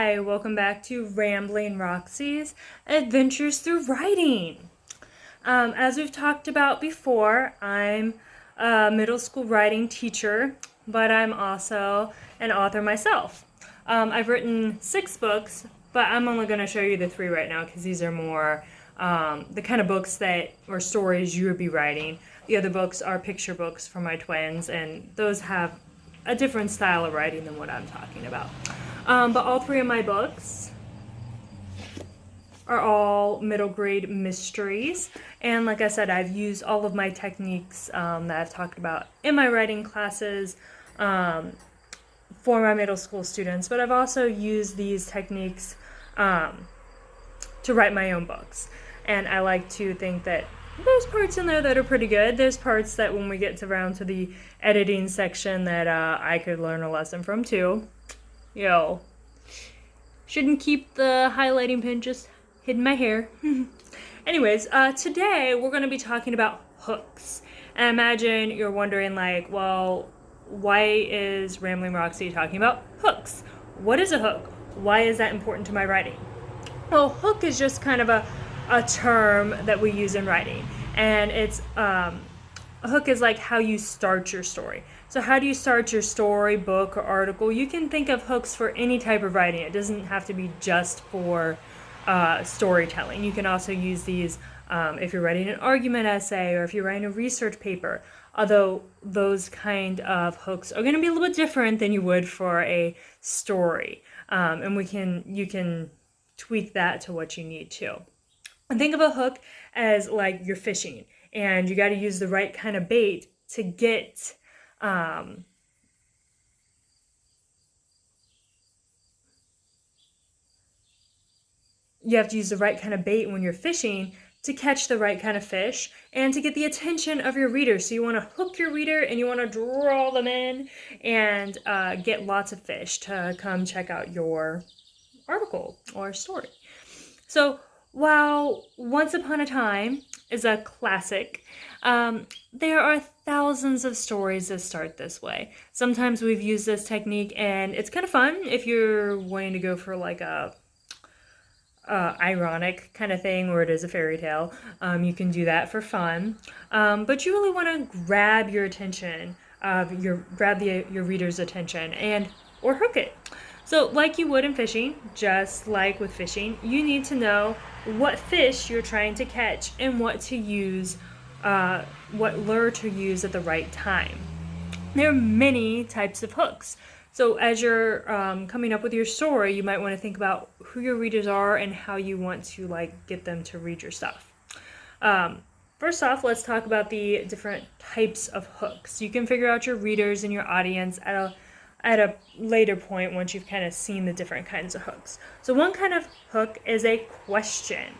Hi, welcome back to Rambling Roxy's Adventures Through Writing. As we've talked about before, I'm a middle school writing teacher, but I'm also an author myself. I've written 6 books, but I'm only going to show you the 3 right now because these are more the kind of books or stories you would be writing. The other books are picture books for my twins, and those have a different style of writing than what I'm talking about. But all 3 of my books are all middle grade mysteries. And like I said, I've used all of my techniques that I've talked about in my writing classes for my middle school students. But I've also used these techniques to write my own books. And I like to think that there's parts in there that are pretty good. There's parts that when we get around to the editing section that I could learn a lesson from too. Shouldn't keep the highlighting pen just hidden my hair. Anyways, today we're going to be talking about hooks. And I imagine you're wondering well, why is Rambling Roxy talking about hooks? What is a hook? Why is that important to my writing? Well, hook is just kind of a term that we use in writing. And it's a hook is like how you start your story. So how do you start your story, book, or article? You can think of hooks for any type of writing. It doesn't have to be just for storytelling. You can also use these if you're writing an argument essay or if you're writing a research paper, although those kind of hooks are going to be a little bit different than you would for a story. And you can tweak that to what you need to. And think of a hook as like you're fishing, and you got to use the right kind of bait to get you have to use the right kind of bait when you're fishing to catch the right kind of fish and to get the attention of your reader. So you want to hook your reader and you want to draw them in and get lots of fish to come check out your article or story. So while Once Upon a Time is a classic, there are thousands of stories that start this way. Sometimes we've used this technique and it's kind of fun if you're wanting to go for like a ironic kind of thing where it is a fairy tale. You can do that for fun. But you really want to grab your attention, grab your reader's attention or hook it. So like you would in fishing, just like with fishing, you need to know what fish you're trying to catch and what to use, what lure to use at the right time. There are many types of hooks. So as you're coming up with your story, you might want to think about who your readers are and how you want to get them to read your stuff. First off, let's talk about the different types of hooks. You can figure out your readers and your audience at a later point once you've kind of seen the different kinds of hooks. So one kind of hook is a question.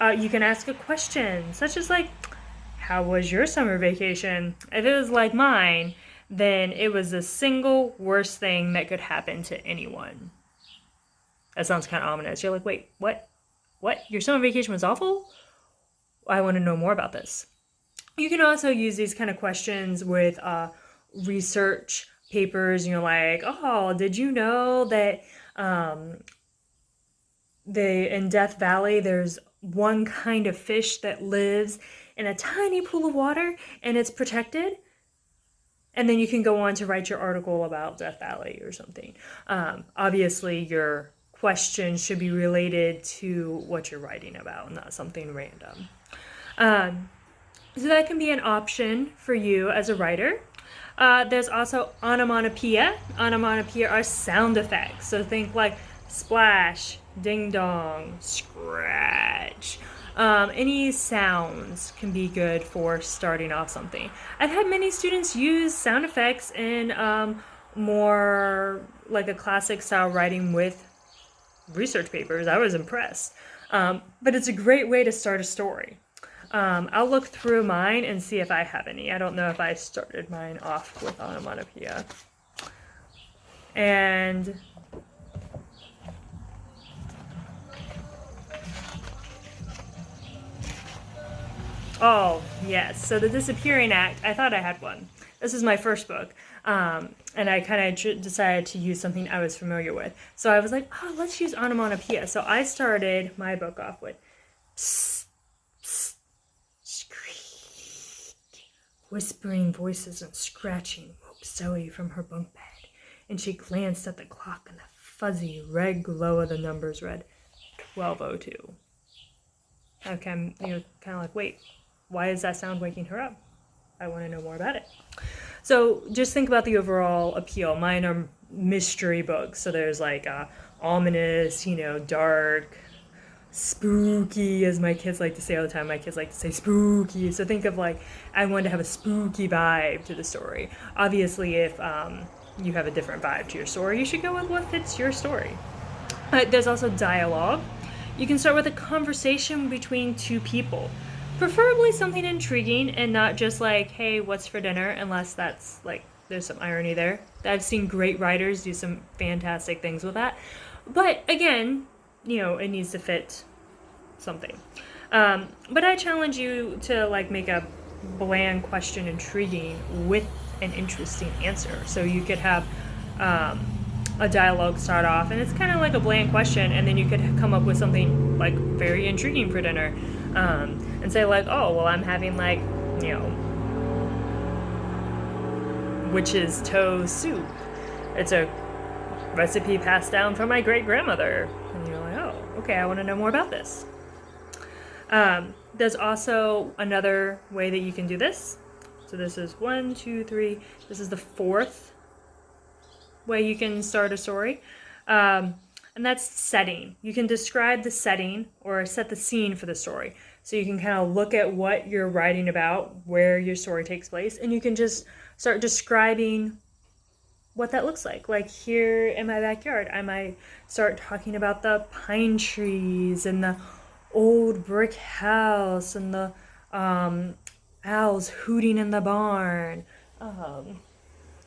You can ask a question such as how was your summer vacation? If it was like mine, then it was the single worst thing that could happen to anyone. That sounds kind of ominous. You're like, wait, what? What? Your summer vacation was awful? I want to know more about this. You can also use these kind of questions with research papers. Oh, did you know that in Death Valley there's one kind of fish that lives in a tiny pool of water and it's protected? And then you can go on to write your article about Death Valley or something. Obviously, your question should be related to what you're writing about, not something random. So that can be an option for you as a writer. There's also onomatopoeia. Onomatopoeia are sound effects. So think like splash, ding dong, scratch. Any sounds can be good for starting off something. I've had many students use sound effects in more like a classic style writing with research papers. I was impressed. But it's a great way to start a story. I'll look through mine and see if I have any. I don't know if I started mine off with onomatopoeia. And oh, yes. So The Disappearing Act, I thought I had one. This is my first book. and I kind of decided to use something I was familiar with. So I was like, oh, let's use onomatopoeia. So I started my book off with psst, psst, squeak. Whispering voices and scratching woke Zoe from her bunk bed, and she glanced at the clock, and the fuzzy red glow of the numbers read 12:02. Okay, you're kind of like, wait, why is that sound waking her up? I want to know more about it. So just think about the overall appeal. Mine are mystery books. So there's like ominous, dark, spooky, as my kids like to say all the time. My kids like to say spooky. So think of like, I want to have a spooky vibe to the story. Obviously, if you have a different vibe to your story, you should go with what fits your story. There's also dialogue. You can start with a conversation between two people. Preferably something intriguing and not just like, hey, what's for dinner, unless that's like, there's some irony there. I've seen great writers do some fantastic things with that. But again, it needs to fit something. But I challenge you to like make a bland question intriguing with an interesting answer. So you could have a dialogue start off, and it's kind of like a bland question, and then you could come up with something like very intriguing for dinner. And say like, oh, well, I'm having like, witch's toe soup. It's a recipe passed down from my great-grandmother. And you're like, oh, okay, I want to know more about this. There's also another way that you can do this. So this is 1, 2, 3. This is the fourth way you can start a story. And that's setting. You can describe the setting or set the scene for the story. So you can kind of look at what you're writing about, where your story takes place, and you can just start describing what that looks like. Like here in my backyard, I might start talking about the pine trees and the old brick house and the owls hooting in the barn.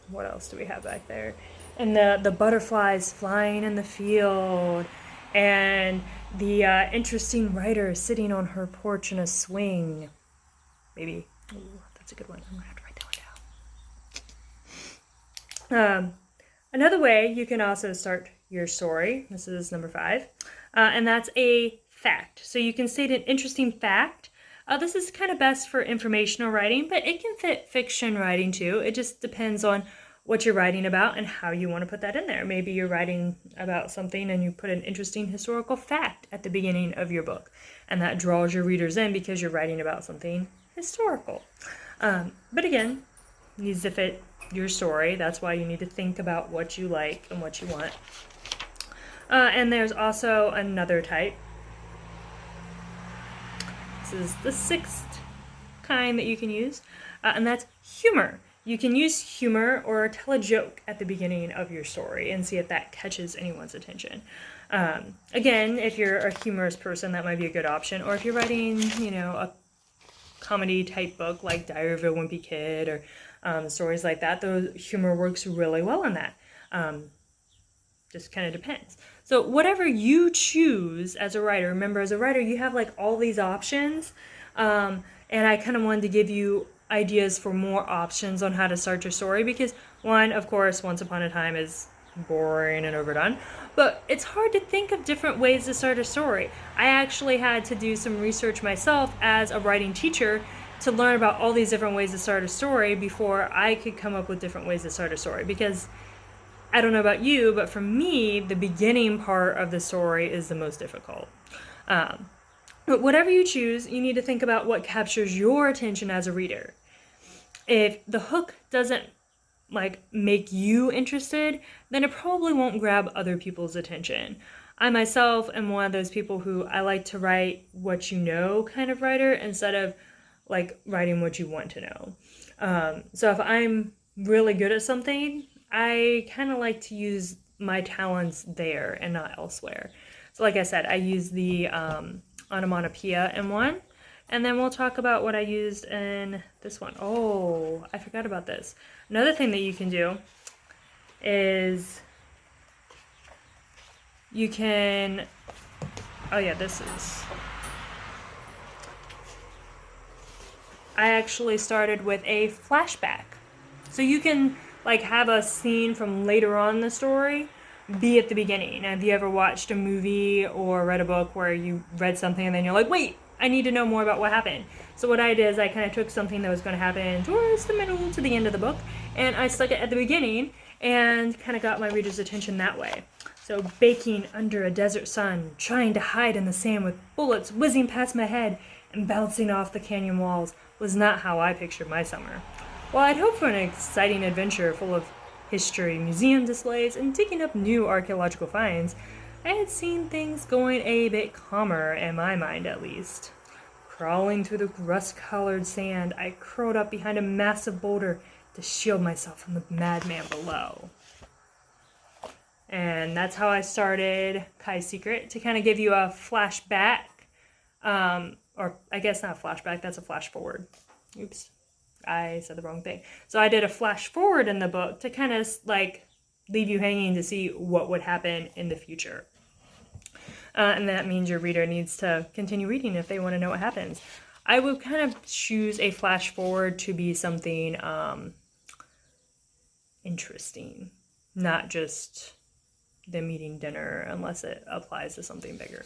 What else do we have back there? And the butterflies flying in the field, and the interesting writer sitting on her porch in a swing. Maybe. Ooh, that's a good one. I'm going to have to write that one down. Another way you can also start your story, this is number 5, and that's a fact. So you can state an interesting fact. This is kind of best for informational writing, but it can fit fiction writing too. It just depends on what you're writing about and how you want to put that in there. Maybe you're writing about something and you put an interesting historical fact at the beginning of your book, and that draws your readers in because you're writing about something historical. But again, it needs to fit your story. That's why you need to think about what you like and what you want. And there's also another type. This is the 6th kind that you can use, and that's humor. You can use humor or tell a joke at the beginning of your story and see if that catches anyone's attention. Again, if you're a humorous person, that might be a good option. Or if you're writing, a comedy type book like Diary of a Wimpy Kid or stories like that, the humor works really well in that. Just kind of depends. So whatever you choose as a writer, remember as a writer, you have like all these options. And I kind of wanted to give you ideas for more options on how to start your story, because one, of course, Once Upon a Time is boring and overdone, but it's hard to think of different ways to start a story. I actually had to do some research myself as a writing teacher to learn about all these different ways to start a story before I could come up with different ways to start a story, because I don't know about you, but for me, the beginning part of the story is the most difficult. But whatever you choose, you need to think about what captures your attention as a reader. If the hook doesn't make you interested, then it probably won't grab other people's attention. I myself am one of those people who I like to write what you know kind of writer instead of writing what you want to know. So if I'm really good at something, I kind of like to use my talents there and not elsewhere. So like I said, I use the onomatopoeia in one, and then we'll talk about what I used in this one. Oh, I forgot about this. Another thing that you can do is you can, I actually started with a flashback. So you can like have a scene from later on in the story be at the beginning. Have you ever watched a movie or read a book where you read something and then you're like, wait, I need to know more about what happened? So what I did is I kind of took something that was going to happen towards the middle to the end of the book, and I stuck it at the beginning and kind of got my reader's attention that way. So baking under a desert sun, trying to hide in the sand with bullets whizzing past my head and bouncing off the canyon walls was not how I pictured my summer. While I'd hoped for an exciting adventure full of history, museum displays, and digging up new archaeological finds, I had seen things going a bit calmer, in my mind at least. Crawling through the rust-colored sand, I curled up behind a massive boulder to shield myself from the madman below. And that's how I started Kai's Secret, to kind of give you a flashback, or I guess not a flashback, that's a flash forward. Oops. I said the wrong thing. So I did a flash forward in the book to kind of like leave you hanging to see what would happen in the future. And that means your reader needs to continue reading if they want to know what happens. I would kind of choose a flash forward to be something interesting, not just them eating dinner, unless it applies to something bigger.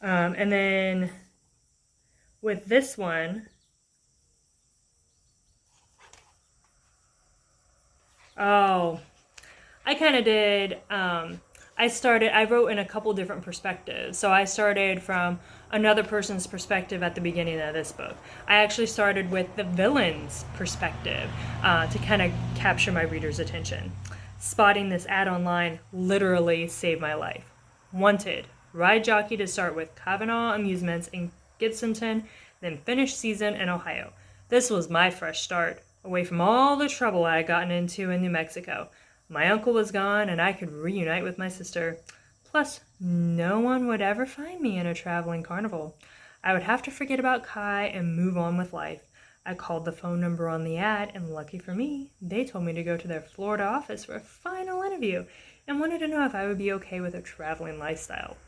And then with this one, I kind of did, I wrote in a couple different perspectives. So I started from another person's perspective at the beginning of this book. I actually started with the villain's perspective to kind of capture my reader's attention. Spotting this ad online literally saved my life. Wanted, ride jockey to start with Kavanaugh Amusements in Gibsonton, then finish season in Ohio. This was my fresh start, away from all the trouble I had gotten into in New Mexico. My uncle was gone, and I could reunite with my sister. Plus, no one would ever find me in a traveling carnival. I would have to forget about Kai and move on with life. I called the phone number on the ad, and lucky for me, they told me to go to their Florida office for a final interview and wanted to know if I would be okay with a traveling lifestyle.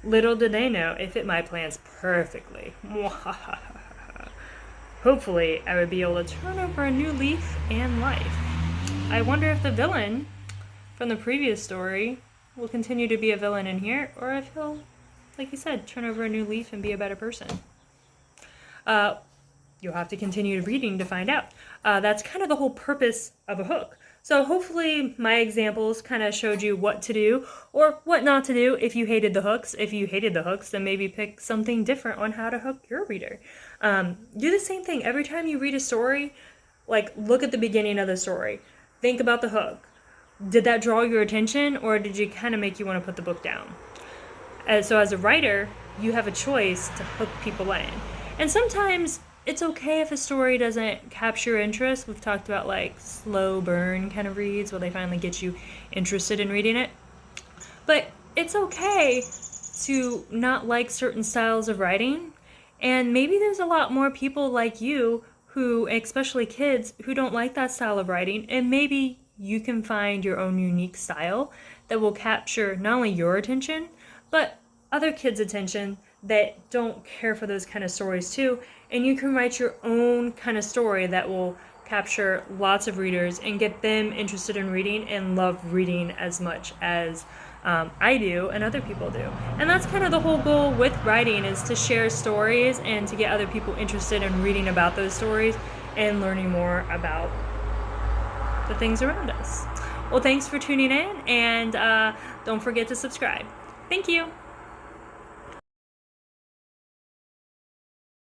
Little did they know it fit my plans perfectly. Hopefully, I would be able to turn over a new leaf and life. I wonder if the villain from the previous story will continue to be a villain in here, or if he'll, like you said, turn over a new leaf and be a better person. You'll have to continue reading to find out. That's kind of the whole purpose of a hook. So hopefully my examples kind of showed you what to do or what not to do if you hated the hooks. If you hated the hooks, then maybe pick something different on how to hook your reader. Do the same thing. Every time you read a story, like look at the beginning of the story. Think about the hook. Did that draw your attention, or did it kind of make you want to put the book down? So as a writer, you have a choice to hook people in. And sometimes it's okay if a story doesn't capture interest. We've talked about like slow burn kind of reads where they finally get you interested in reading it. But it's okay to not like certain styles of writing. And maybe there's a lot more people like you who, especially kids, who don't like that style of writing. And maybe you can find your own unique style that will capture not only your attention, but other kids' attention that don't care for those kind of stories too. And you can write your own kind of story that will capture lots of readers and get them interested in reading and love reading as much as I do and other people do. And that's kind of the whole goal with writing, is to share stories and to get other people interested in reading about those stories and learning more about the things around us. Well, thanks for tuning in, and don't forget to subscribe. Thank you.